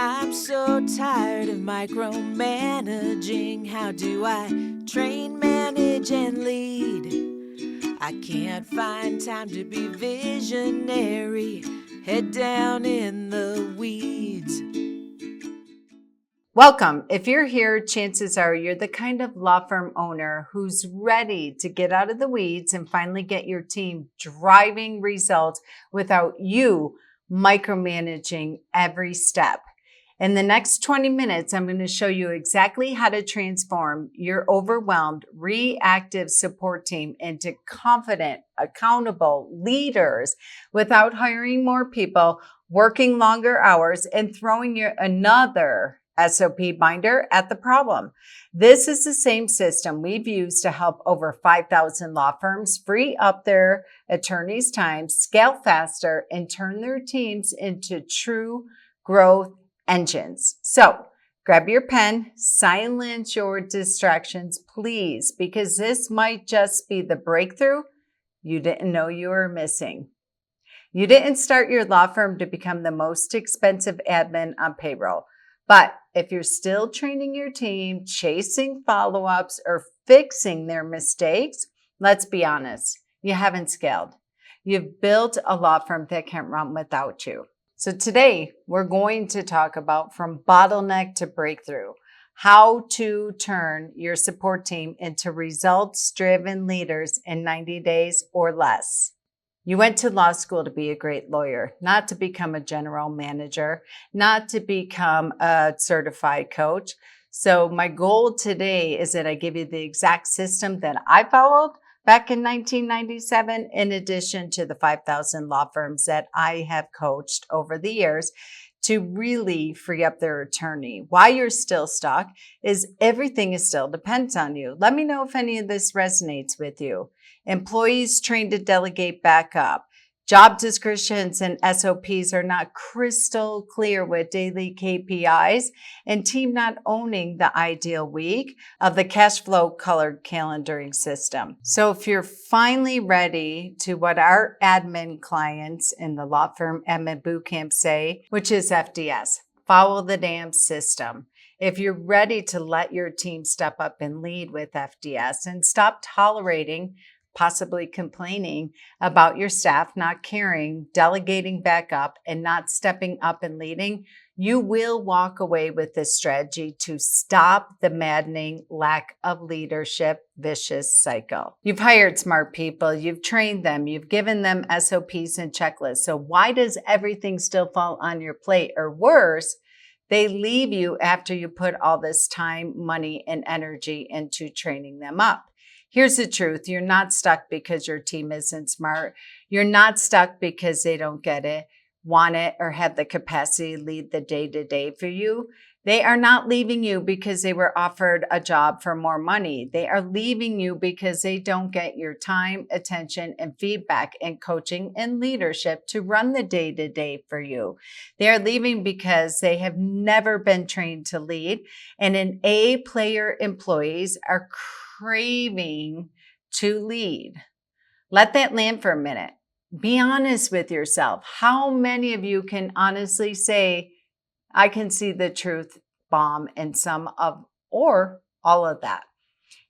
I'm so tired of micromanaging. How do I train, manage, and lead? I can't find time to be visionary. Head down in the weeds. Welcome. If you're here, chances are you're the kind of law firm owner who's ready to get out of the weeds and finally get your team driving results without you micromanaging every step. In the next 20 minutes, I'm going to show you exactly how to transform your overwhelmed, reactive support team into confident, accountable leaders without hiring more people, working longer hours, and throwing another SOP binder at the problem. This is the same system we've used to help over 5,000 law firms free up their attorneys' time, scale faster, and turn their teams into true growth engines. So grab your pen, silence your distractions, please, because this might just be the breakthrough you didn't know you were missing. You didn't start your law firm to become the most expensive admin on payroll. But if you're still training your team, chasing follow-ups, or fixing their mistakes, let's be honest, you haven't scaled. You've built a law firm that can't run without you. So today, we're going to talk about from bottleneck to breakthrough, how to turn your support team into results-driven leaders in 90 days or less. You went to law school to be a great lawyer, not to become a general manager, not to become a certified coach. So my goal today is that I give you the exact system that I followed back in 1997, in addition to the 5,000 law firms that I have coached over the years to really free up their attorney. Why you're still stuck is everything is still depends on you. Let me know if any of this resonates with you. Employees trained to delegate back up. Job descriptions and SOPs are not crystal clear with daily KPIs, and team not owning the ideal week of the cash flow colored calendaring system. So if you're finally ready to what our admin clients in the law firm admin bootcamp say, which is FDS, follow the damn system. If you're ready to let your team step up and lead with FDS and stop tolerating, possibly complaining about your staff not caring, delegating back up, and not stepping up and leading, you will walk away with this strategy to stop the maddening lack of leadership vicious cycle. You've hired smart people, you've trained them, you've given them SOPs and checklists. So why does everything still fall on your plate? Or worse, they leave you after you put all this time, money, and energy into training them up. Here's the truth. You're not stuck because your team isn't smart. You're not stuck because they don't get it, want it, or have the capacity to lead the day-to-day for you. They are not leaving you because they were offered a job for more money. They are leaving you because they don't get your time, attention, and feedback and coaching and leadership to run the day-to-day for you. They are leaving because they have never been trained to lead, and A-player employees are craving to lead. Let that land for a minute. Be honest with yourself. How many of you can honestly say, I can see the truth bomb in some of or all of that,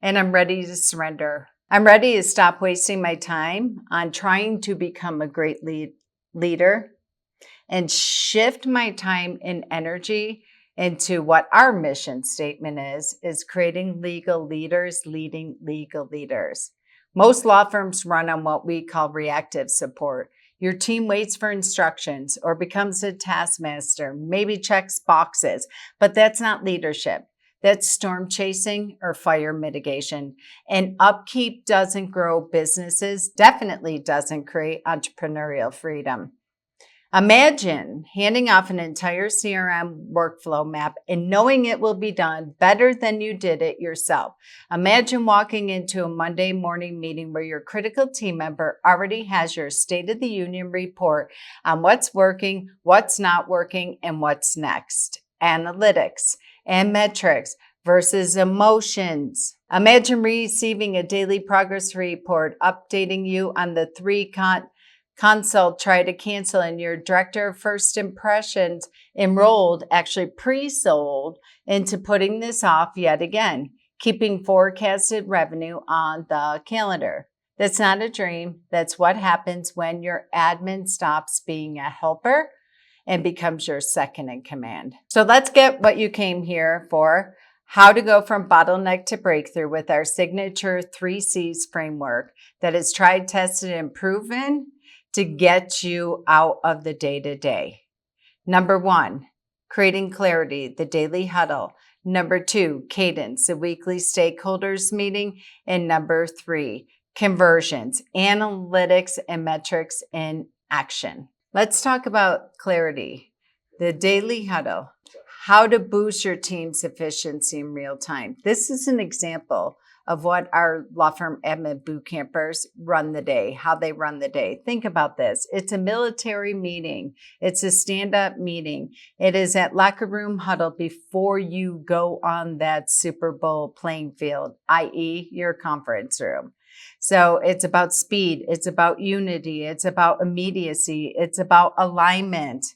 and I'm ready to surrender. I'm ready to stop wasting my time on trying to become a great leader and shift my time and energy into what our mission statement is creating legal leaders, leading legal leaders. Most law firms run on what we call reactive support. Your team waits for instructions or becomes a taskmaster, maybe checks boxes, but that's not leadership. That's storm chasing or fire mitigation. And upkeep doesn't grow businesses, definitely doesn't create entrepreneurial freedom. Imagine handing off an entire CRM workflow map and knowing it will be done better than you did it yourself. Imagine walking into a Monday morning meeting where your critical team member already has your State of the Union report on what's working, what's not working, and what's next. Analytics and metrics versus emotions. Imagine receiving a daily progress report updating you on the three consult, try to cancel, and your director of first impressions enrolled, actually pre-sold into putting this off yet again, keeping forecasted revenue on the calendar. That's not a dream. That's what happens when your admin stops being a helper and becomes your second in command. So let's get what you came here for. How to go from bottleneck to breakthrough with our signature 3C's framework that is tried, tested, and proven to get you out of the day-to-day. Number 1, creating clarity, the daily huddle. Number 2, cadence, the weekly stakeholders meeting. And number 3, conversions, analytics, and metrics in action. Let's talk about clarity, the daily huddle, how to boost your team's efficiency in real time. This is an example of what our law firm admin boot campers run the day, how they run the day. Think about this. It's a military meeting. It's a stand-up meeting. It is at locker room huddle before you go on that Super Bowl playing field, i.e. your conference room. So it's about speed. It's about unity. It's about immediacy. It's about alignment.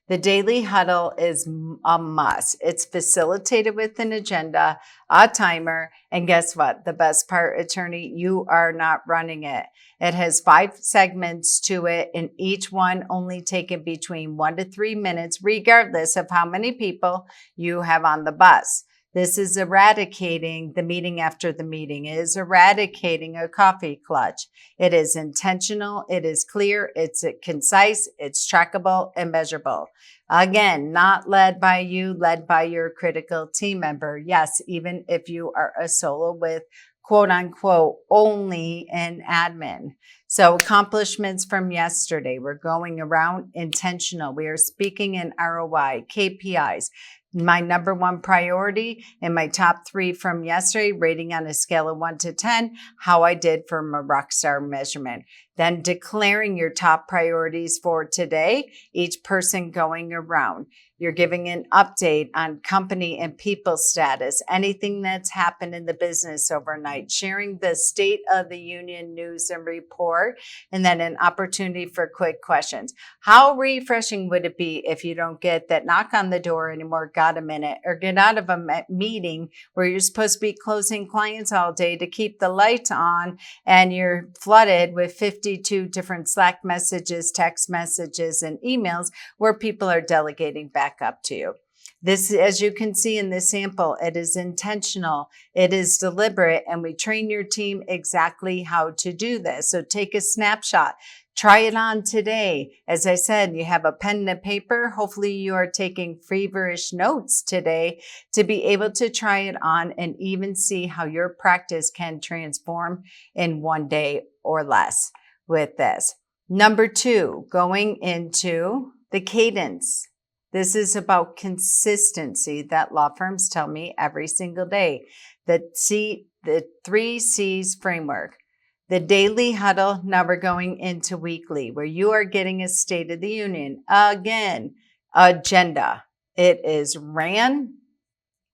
The daily huddle is a must. It's facilitated with an agenda, a timer, and guess what? The best part, attorney, you are not running it. It has 5 segments to it, and each one only taken between 1 to 3 minutes, regardless of how many people you have on the bus. This is eradicating the meeting after the meeting. It is eradicating a coffee clutch. It is intentional. It is clear. It's concise. It's trackable and measurable. Again, not led by you, led by your critical team member. Yes, even if you are a solo with quote unquote only an admin. So accomplishments from yesterday. We're going around intentional. We are speaking in ROI, KPIs. My number 1 priority and my top 3 from yesterday, rating on a scale of 1 to 10, how I did from a rockstar measurement. Then declaring your top priorities for today, each person going around. You're giving an update on company and people status, anything that's happened in the business overnight, sharing the state of the union news and report, and then an opportunity for quick questions. How refreshing would it be if you don't get that knock on the door anymore, got a minute, or get out of a meeting where you're supposed to be closing clients all day to keep the lights on, and you're flooded with 52 different Slack messages, text messages, and emails where people are delegating back up to you. This, as you can see in this sample, it is intentional, it is deliberate, and we train your team exactly how to do this. So take a snapshot, try it on today. As I said, you have a pen and a paper. Hopefully you are taking feverish notes today to be able to try it on and even see how your practice can transform in 1 day or less with this. Number 2, going into the cadence. This is about consistency that law firms tell me every single day. The 3 C's framework. The daily huddle, now we're going into weekly, where you are getting a State of the Union. Again, agenda. It is ran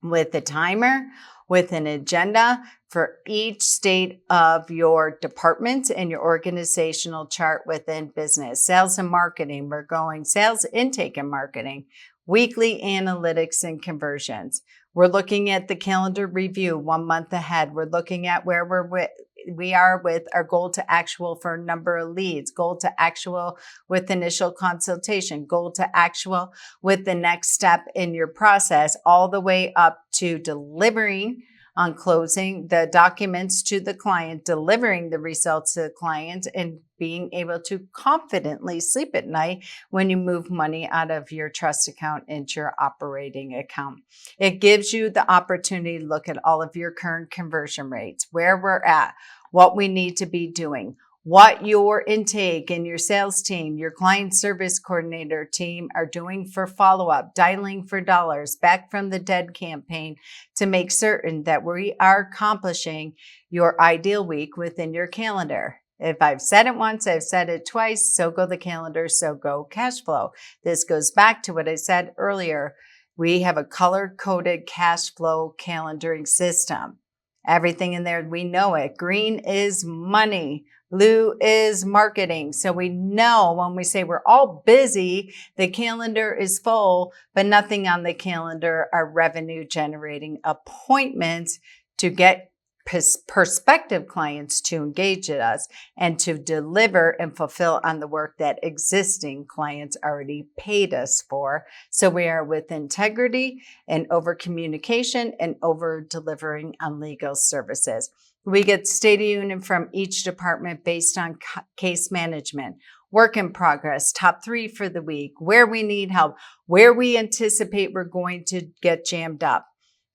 with a timer, with an agenda for each state of your department and your organizational chart within business. Sales and marketing, we're going sales intake and marketing, weekly analytics and conversions. We're looking at the calendar review 1 month ahead. We're looking at where we are with our goal to actual for number of leads, goal to actual with initial consultation, goal to actual with the next step in your process, all the way up to delivering on closing the documents to the client, delivering the results to the client, and being able to confidently sleep at night when you move money out of your trust account into your operating account. It gives you the opportunity to look at all of your current conversion rates, where we're at, what we need to be doing, what your intake and your sales team, your client service coordinator team are doing for follow-up, dialing for dollars, back from the dead campaign to make certain that we are accomplishing your ideal week within your calendar. If I've said it once, I've said it twice, so go the calendar, so go cash flow. This goes back to what I said earlier. We have a color-coded cash flow calendaring system. Everything in there, we know it. Green is money. Lou is marketing. So we know when we say we're all busy, the calendar is full, but nothing on the calendar are revenue generating appointments to get prospective clients to engage with us and to deliver and fulfill on the work that existing clients already paid us for. So we are with integrity and over communication and over delivering on legal services. We get State of Union from each department based on case management, work in progress, top 3 for the week, where we need help, where we anticipate we're going to get jammed up.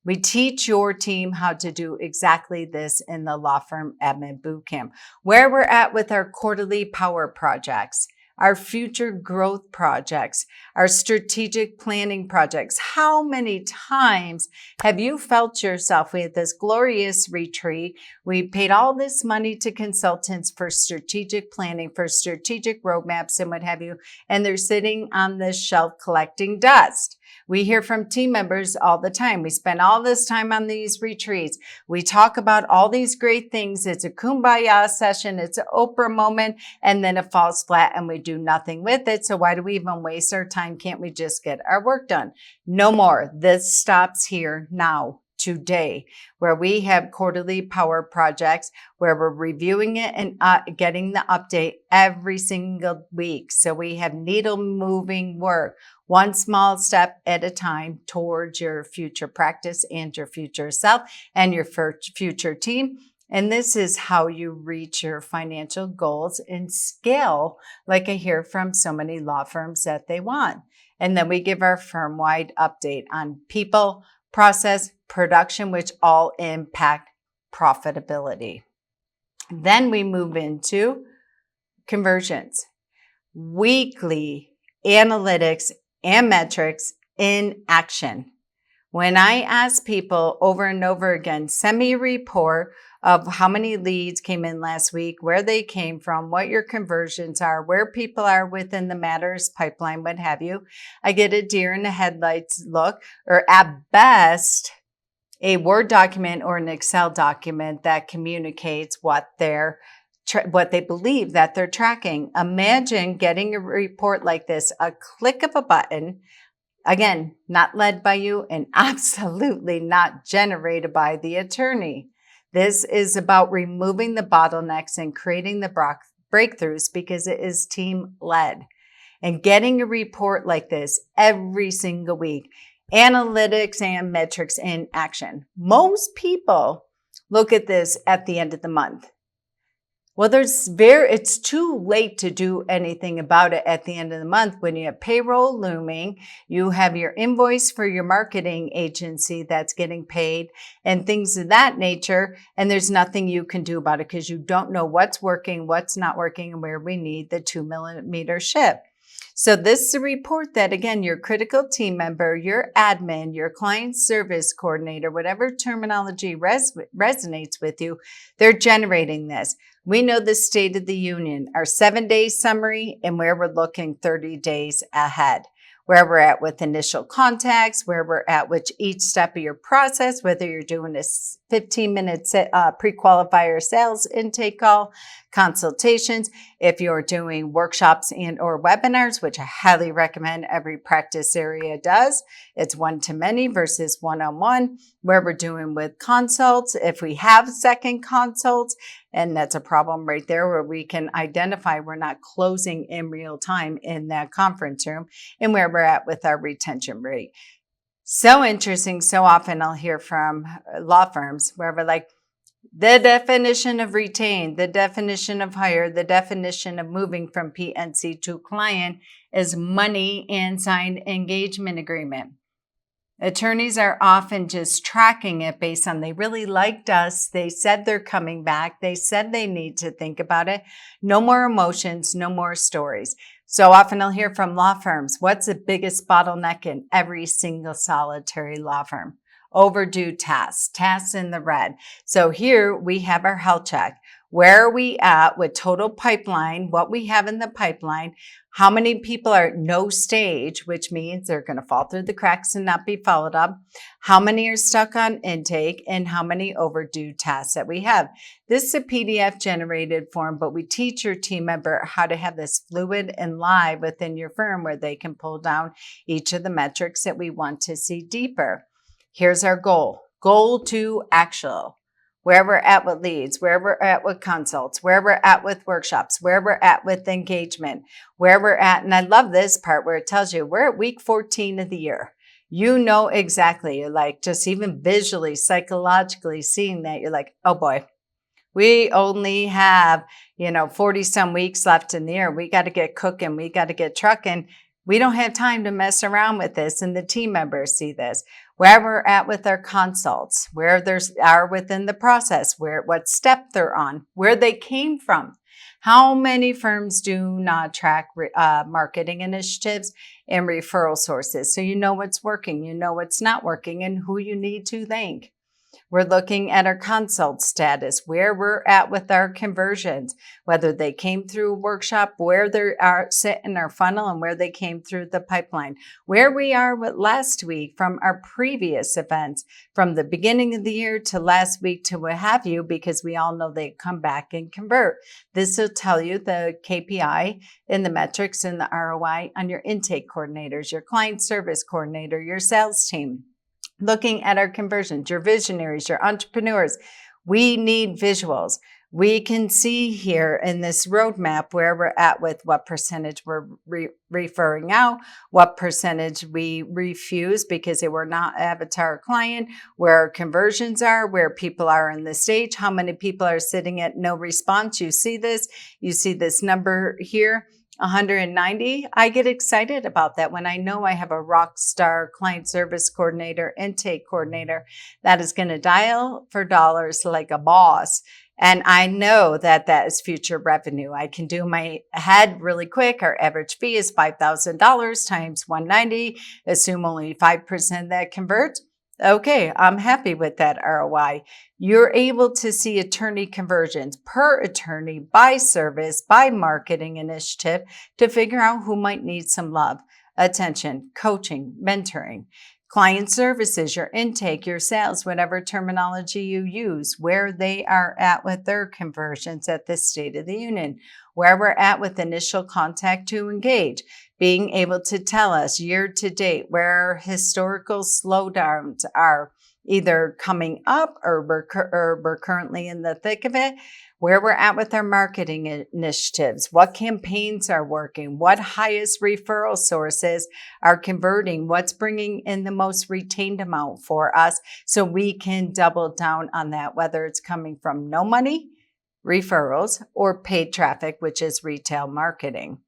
We teach your team how to do exactly this in the Law Firm Admin Bootcamp, where we're at with our quarterly power projects, our future growth projects, our strategic planning projects. How many times have you felt yourself? We had this glorious retreat. We paid all this money to consultants for strategic planning, for strategic roadmaps and what have you, and they're sitting on the shelf collecting dust. We hear from team members all the time. We spend all this time on these retreats. We talk about all these great things. It's a kumbaya session. It's an Oprah moment, and then it falls flat and we do nothing with it. So why do we even waste our time? Can't we just get our work done? No more. This stops here now. Today, where we have quarterly power projects where we're reviewing it and getting the update every single week. So we have needle moving work, one small step at a time towards your future practice and your future self and your future team. And this is how you reach your financial goals and scale, like I hear from so many law firms that they want. And then we give our firm-wide update on people, process, production, which all impact profitability. Then we move into conversions, weekly analytics and metrics in action. When I ask people over and over again, send me a report of how many leads came in last week, where they came from, what your conversions are, where people are within the matters pipeline, what have you, I get a deer in the headlights look, or at best, a Word document or an Excel document that communicates what they believe that they're tracking. Imagine getting a report like this, a click of a button, again, not led by you and absolutely not generated by the attorney. This is about removing the bottlenecks and creating the breakthroughs because it is team led. And getting a report like this every single week, analytics and metrics in action. Most people look at this at the end of the month. Well, it's too late to do anything about it at the end of the month when you have payroll looming, you have your invoice for your marketing agency that's getting paid and things of that nature. And there's nothing you can do about it because you don't know what's working, what's not working, and where we need the 2mm ship. So this is a report that, again, your critical team member, your admin, your client service coordinator, whatever terminology resonates with you, they're generating this. We know the State of the Union, our 7-day summary, and where we're looking 30 days ahead, where we're at with initial contacts, where we're at with each step of your process, whether you're doing a 15-minute pre-qualifier sales intake call, consultations, if you're doing workshops and or webinars, which I highly recommend every practice area does. It's one-to-many versus one-on-one, where we're doing with consults, if we have second consults, and that's a problem right there where we can identify we're not closing in real time in that conference room, and where we're at with our retention rate. So interesting. So often I'll hear from law firms where we're like, the definition of retain, the definition of hire, the definition of moving from PNC to client is money and signed engagement agreement. Attorneys are often just tracking it based on they really liked us. They said they're coming back. They said they need to think about it. No more emotions, no more stories. So often I'll hear from law firms, what's the biggest bottleneck in every single solitary law firm? Overdue tasks in the red. So here we have our health check. Where are we at with total pipeline, what we have in the pipeline, how many people are at no stage, which means they're going to fall through the cracks and not be followed up, how many are stuck on intake, and how many overdue tasks that we have. This is a PDF generated form, but we teach your team member how to have this fluid and live within your firm where they can pull down each of the metrics that we want to see deeper. Here's our goal. Goal to actual. Where we're at with leads, where we're at with consults, where we're at with workshops, where we're at with engagement, where we're at. And I love this part where it tells you we're at week 14 of the year. You know exactly, you're like just even visually, psychologically seeing that, you're like, oh boy, we only have, 40 some weeks left in the year. We got to get cooking. We got to get trucking. We don't have time to mess around with this. And the team members see this. Where we're at with our consults, where they are within the process, what step they're on, where they came from. How many firms do not track marketing initiatives and referral sources? So you know what's working, you know what's not working, and who you need to thank. We're looking at our consult status, where we're at with our conversions, whether they came through a workshop, where they are set in our funnel, and where they came through the pipeline, where we are with last week from our previous events, from the beginning of the year to last week to what have you, because we all know they come back and convert. This will tell you the KPI and the metrics and the ROI on your intake coordinators, your client service coordinator, your sales team. Looking at our conversions, your visionaries, your entrepreneurs, we need visuals. We can see here in this roadmap where we're at with what percentage we're referring out, what percentage we refuse because they were not avatar client, where our conversions are, where people are in the stage, how many people are sitting at no response. You see this number here. 190. I get excited about that when I know I have a rock star client service coordinator, intake coordinator that is going to dial for dollars like a boss. And I know that is future revenue. I can do my head really quick. Our average fee is $5,000 times 190. Assume only 5% that converts. Okay, I'm happy with that ROI. You're able to see attorney conversions per attorney, by service, by marketing initiative to figure out who might need some love, attention, coaching, mentoring. Client services, your intake, your sales, whatever terminology you use, where they are at with their conversions at this State of the Union, where we're at with initial contact to engage, being able to tell us year to date where historical slowdowns are either coming up or we're currently in the thick of it, where we're at with our marketing initiatives, what campaigns are working, what highest referral sources are converting, what's bringing in the most retained amount for us so we can double down on that, whether it's coming from no money, referrals, or paid traffic, which is retail marketing.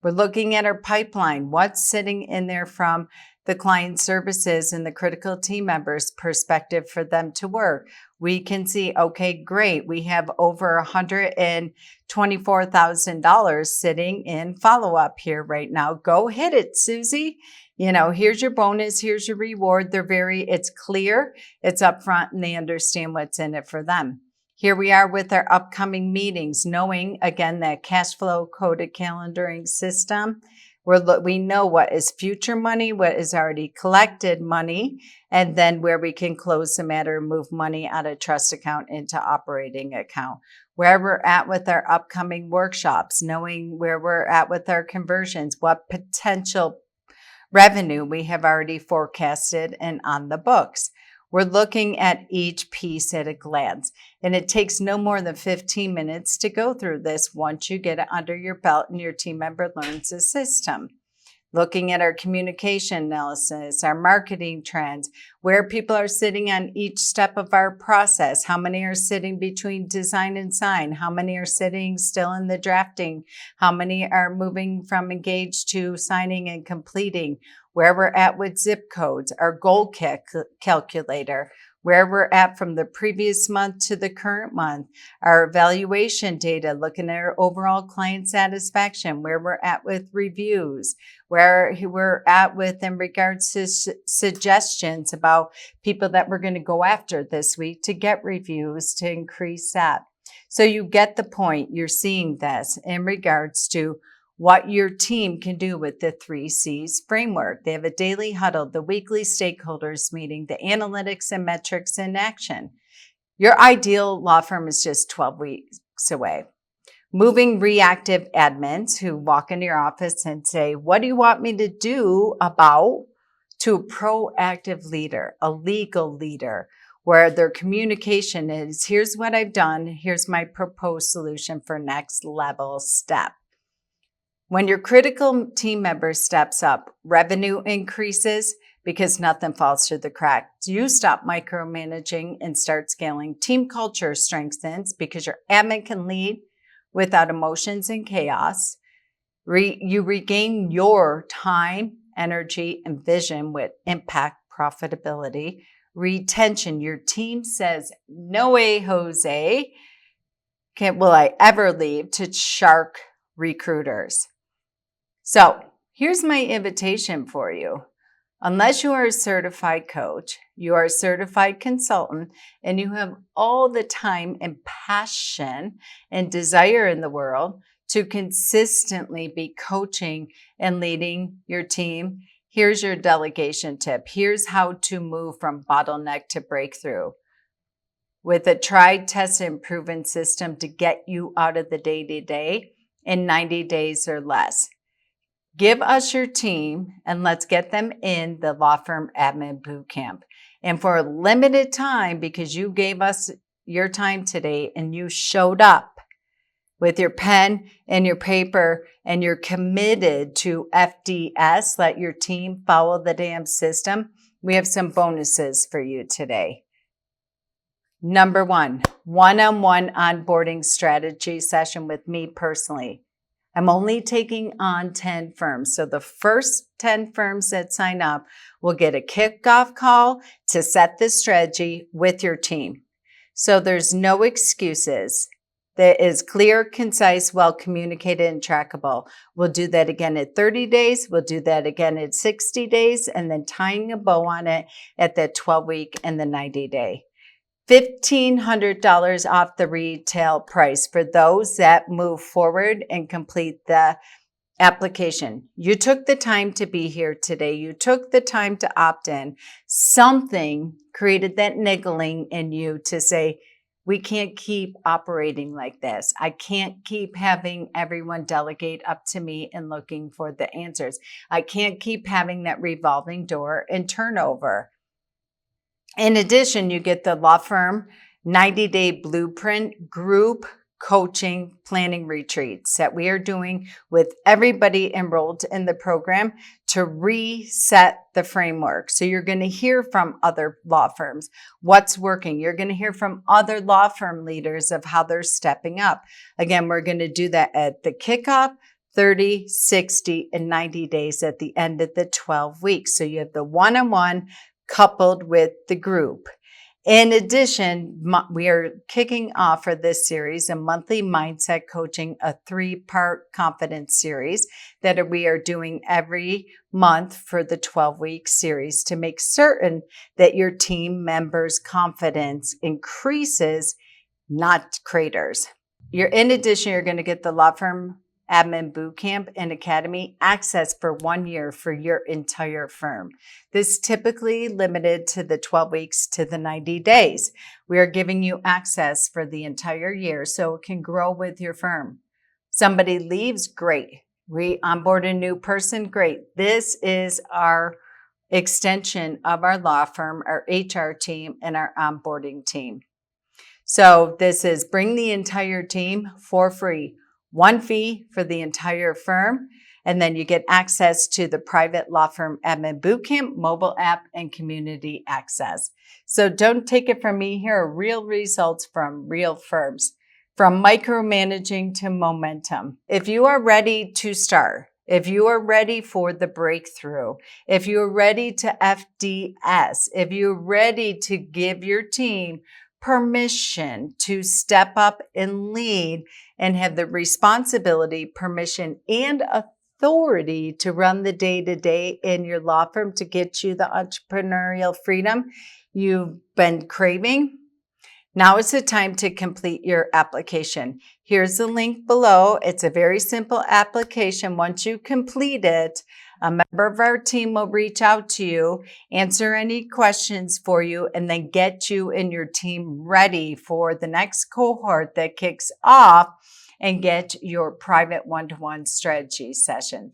We're looking at our pipeline, what's sitting in there from the client services and the critical team members' perspective for them to work. We can see, okay, great. We have over $124,000 sitting in follow-up here right now. Go hit it, Susie. Here's your bonus. Here's your reward. It's clear, it's upfront, and they understand what's in it for them. Here we are with our upcoming meetings, knowing, again, that cash flow coded calendaring system. We know what is future money, what is already collected money, and then where we can close the matter, move money out of trust account into operating account. Where we're at with our upcoming workshops, knowing where we're at with our conversions, what potential revenue we have already forecasted and on the books. We're looking at each piece at a glance, and it takes no more than 15 minutes to go through this once you get it under your belt and your team member learns the system. Looking at our communication analysis, our marketing trends, where people are sitting on each step of our process, how many are sitting between design and sign, how many are sitting still in the drafting, how many are moving from engaged to signing and completing, where we're at with zip codes, our goal calculator, where we're at from the previous month to the current month, our evaluation data, looking at our overall client satisfaction, where we're at with reviews, where we're at with in regards to suggestions about people that we're going to go after this week to get reviews to increase that. So you get the point. You're seeing this in regards to what your team can do with the 3Cs framework. They have a daily huddle, the weekly stakeholders meeting, the analytics and metrics in action. Your ideal law firm is just 12 weeks away. Moving reactive admins who walk into your office and say, what do you want me to do about, to a proactive leader, a legal leader, where their communication is, here's what I've done, here's my proposed solution for next level step. When your critical team member steps up, revenue increases because nothing falls through the cracks. You stop micromanaging and start scaling. Team culture strengthens because your admin can lead without emotions and chaos. You regain your time, energy, and vision with impact profitability. Retention, your team says, no way, Jose, will I ever leave to shark recruiters. So here's my invitation for you. Unless you are a certified coach, you are a certified consultant, and you have all the time and passion and desire in the world to consistently be coaching and leading your team, here's your delegation tip. Here's how to move from bottleneck to breakthrough with a tried, tested, and proven system to get you out of the day-to-day in 90 days or less. Give us your team and let's get them in the Law Firm Admin Bootcamp. And for a limited time, because you gave us your time today and you showed up with your pen and your paper and you're committed to FDS, let your team follow the damn system, we have some bonuses for you today. Number one, one-on-one onboarding strategy session with me personally. I'm only taking on 10 firms. So the first 10 firms that sign up will get a kickoff call to set the strategy with your team. So there's no excuses. That is clear, concise, well communicated, and trackable. We'll do that again at 30 days. We'll do that again at 60 days, and then tying a bow on it at the 12-week and the 90-day. $1,500 off the retail price for those that move forward and complete the application. You took the time to be here today. You took the time to opt in. Something created that niggling in you to say, we can't keep operating like this. I can't keep having everyone delegate up to me and looking for the answers. I can't keep having that revolving door and turnover. In addition, you get the law firm 90-day blueprint group coaching planning retreats that we are doing with everybody enrolled in the program to reset the framework. So you're going to hear from other law firms what's working. You're going to hear from other law firm leaders of how they're stepping up. Again, we're going to do that at the kickoff, 30, 60, and 90 days at the end of the 12 weeks. So you have the one-on-one coupled with the group. In addition, we are kicking off for this series a monthly mindset coaching, a 3-part confidence series that we are doing every month for the 12-week series to make certain that your team members' confidence increases, not craters. In addition, you're going to get the Law Firm Admin Bootcamp and Academy access for 1 year for your entire firm. This typically limited to the 12 weeks to the 90 days. We are giving you access for the entire year so it can grow with your firm. Somebody leaves, great. We onboard a new person, great. This is our extension of our law firm, our HR team, and our onboarding team. So this is bring the entire team for free. One fee for the entire firm, and then you get access to the private Law Firm Admin Bootcamp, mobile app, and community access. So don't take it from me. Here are real results from real firms, from micromanaging to momentum. If you are ready to start, if you are ready for the breakthrough, if you're ready to FDS, if you're ready to give your team permission to step up and lead and have the responsibility, permission, and authority to run the day-to-day in your law firm to get you the entrepreneurial freedom you've been craving, Now is the time to complete your application. Here's the link below. It's a very simple application. Once you complete it, a member of our team will reach out to you, answer any questions for you, and then get you and your team ready for the next cohort that kicks off and get your private one-to-one strategy session.